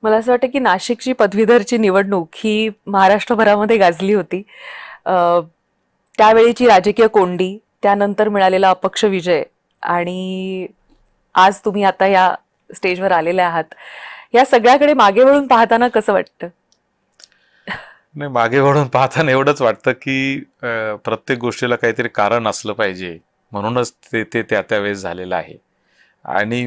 मला असं वाटतं की नाशिकची पदवीधरची निवडणूक ही महाराष्ट्रभरामध्ये गाजली होती. अ, त्यावेळीची राजकीय कोंडी, त्यानंतर मिळालेला अपक्ष विजय आणि आज तुम्ही आता या स्टेजवर आलेले आहात. या सगळ्याकडे मागे वळून पाहताना कसं वाटतं? नाही, मागे वळून पाहताना एवढंच वाटतं की प्रत्येक गोष्टीला काहीतरी कारण असलं पाहिजे, म्हणूनच ते ते त्या त्यावेळेस झालेलं आहे. आणि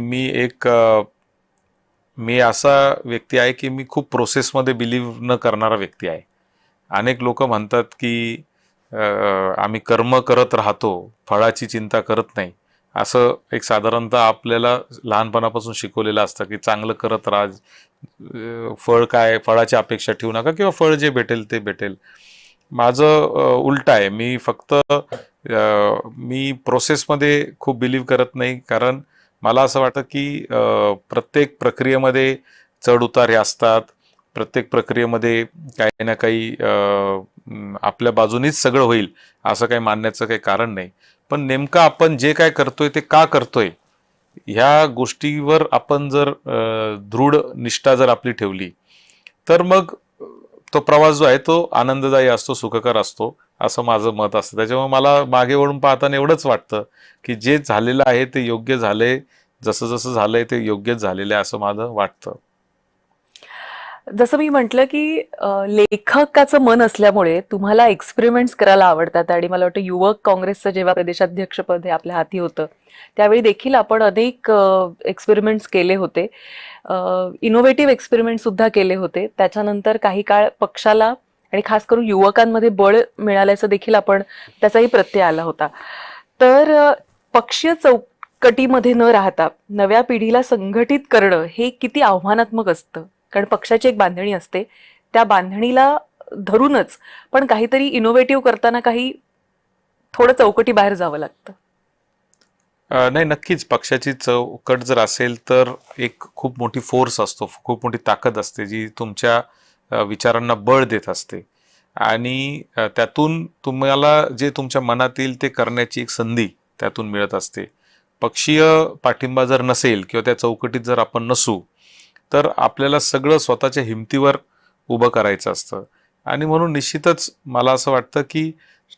मी असा व्यक्ती आहे की मी खूप प्रोसेसमध्ये बिलीव्ह न करणारा व्यक्ती आहे. अनेक लोक म्हणतात की आम्ही कर्म करत राहतो, फळाची चिंता करत नाही. असं एक साधारणतः आपल्याला लहानपणापासून शिकवलेलं असतं की चांगलं करत राहा, फळ काय, फळाची अपेक्षा ठेवू नका किंवा फळ जे भेटेल ते भेटेल. माझं उलट आहे. मी प्रोसेसमध्ये खूप बिलीव्ह करत नाही, कारण मला असं वाटतं की प्रत्येक प्रक्रियेमध्ये चढ उतार हे असतात. प्रत्येक प्रक्रियेमध्ये काही ना काही आपल्या बाजूनीच सगळं होईल असं काही मानण्याचं काही कारण नाही. पण नेमकं आपण जे काय करतोय ते का करतोय, ह्या गोष्टीवर आपण जर दृढ निष्ठा जर आपली ठेवली, तर मग तो प्रवास जो आहे तो आनंददायी असतो, सुखकर असतो, असं माझं मत असतं. त्याच्यामुळे मला मागे वळून पाहताना एवढंच वाटतं की जे झालेलं आहे ते योग्य झालंय, जसं जसं झालंय ते योग्यच झालेलं आहे असं माझं वाटतं. जसं मी म्हटलं की लेखकाचं मन असल्यामुळे तुम्हाला एक्सपेरिमेंट्स करायला आवडतात आणि मला वाटतं युवक काँग्रेसचं जेव्हा प्रदेशाध्यक्षपद हे आपल्या हाती होतं त्यावेळी देखील आपण अनेक एक्सपेरिमेंट्स केले होते. इनोव्हेटिव्ह एक्सपेरिमेंट सुद्धा केले होते. त्याच्यानंतर काही काळ पक्षाला आणि खास करून युवकांमध्ये बळ मिळाल्याचं देखील आपण त्याचाही प्रत्यय आला होता. तर पक्षीय चौकटीमध्ये न राहता नव्या पिढीला संघटित करणं हे किती आव्हानात्मक असतं, कारण पक्षाची एक बांधणी असते. त्या बांधणीला धरूनच पण काहीतरी इनोव्हेटिव्ह करताना काही थोडं चौकटी बाहेर जावं लागतं. नाही, नक्कीच पक्षाची चौकट जर असेल तर एक खूप मोठी फोर्स असतो, खूप मोठी ताकद असते जी तुमच्या विचारांना बळ देत असते. आणि त्यातून तुम्हाला जे तुमच्या मनात येईल ते करण्याची एक संधी त्यातून मिळत असते. पक्षीय पाठिंबा जर नसेल किंवा त्या चौकटीत जर आपण नसू, तर आपल्याला सगळं स्वतःच्या हिमतीवर उभं करायचं असतं. आणि म्हणून निश्चितच मला असं वाटतं की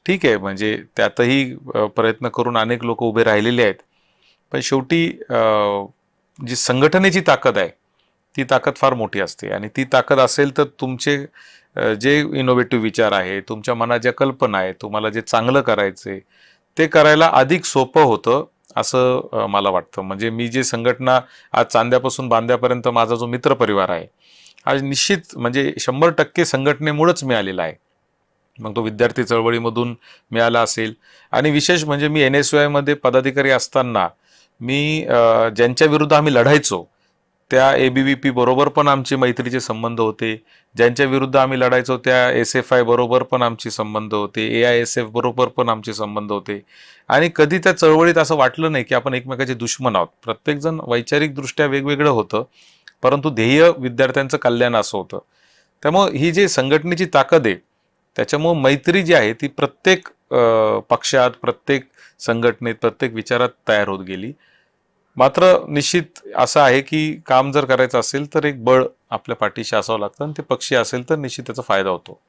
ठीक आहे, म्हणजे त्यातही प्रयत्न करून अनेक लोक उभे राहिलेले आहेत. पण शेवटी जी संघटनेची ताकद आहे, ती ताकद फार मोठी असते. आणि ती ताकद असेल तर तुमचे जे इनोव्हेटिव्ह विचार आहे, तुमच्या मनात ज्या कल्पना आहे, तुम्हाला जे चांगलं करायचंय ते करायला अधिक सोपं होतं, असं मला वाटतं. म्हणजे मी जे संघटना आज चांद्यापासून बांद्यापर्यंत माझा जो मित्रपरिवार आहे, आज निश्चित म्हणजे 100% संघटनेमुळेच मिळालेला आहे. मग तो विद्यार्थी चळवळीमधून मिळाला असेल. आणि विशेष म्हणजे मी NSY मध्ये पदाधिकारी असताना मी ज्यांच्या विरुद्ध आम्ही लढायचो त्या ABVP बरोबर पण आमचे मैत्रीचे संबंध होते. ज्यांच्या विरुद्ध आम्ही लढायचो त्या SFI बरोबर पण आमचे संबंध होते. AISF बरोबर पण आमचे संबंध होते. आणि कधी त्या चळवळीत असं वाटलं नाही की आपण एकमेकाचे दुश्मन आहोत. प्रत्येकजण वैचारिकदृष्ट्या वेगवेगळं होतं, परंतु ध्येय विद्यार्थ्यांचं कल्याण असं होतं. त्यामुळं ही जी संघटनेची ताकद आहे, त्याच्यामुळं मैत्री जी आहे ती प्रत्येक पक्षात, प्रत्येक संघटनेत, प्रत्येक विचारात तयार होत गेली. मात्र निश्चित असं आहे की काम जर करायचं असेल तर एक बळ आपल्या पाठीशी असावं लागतं, आणि ते पक्षी असेल तर निश्चित त्याचा फायदा होतो.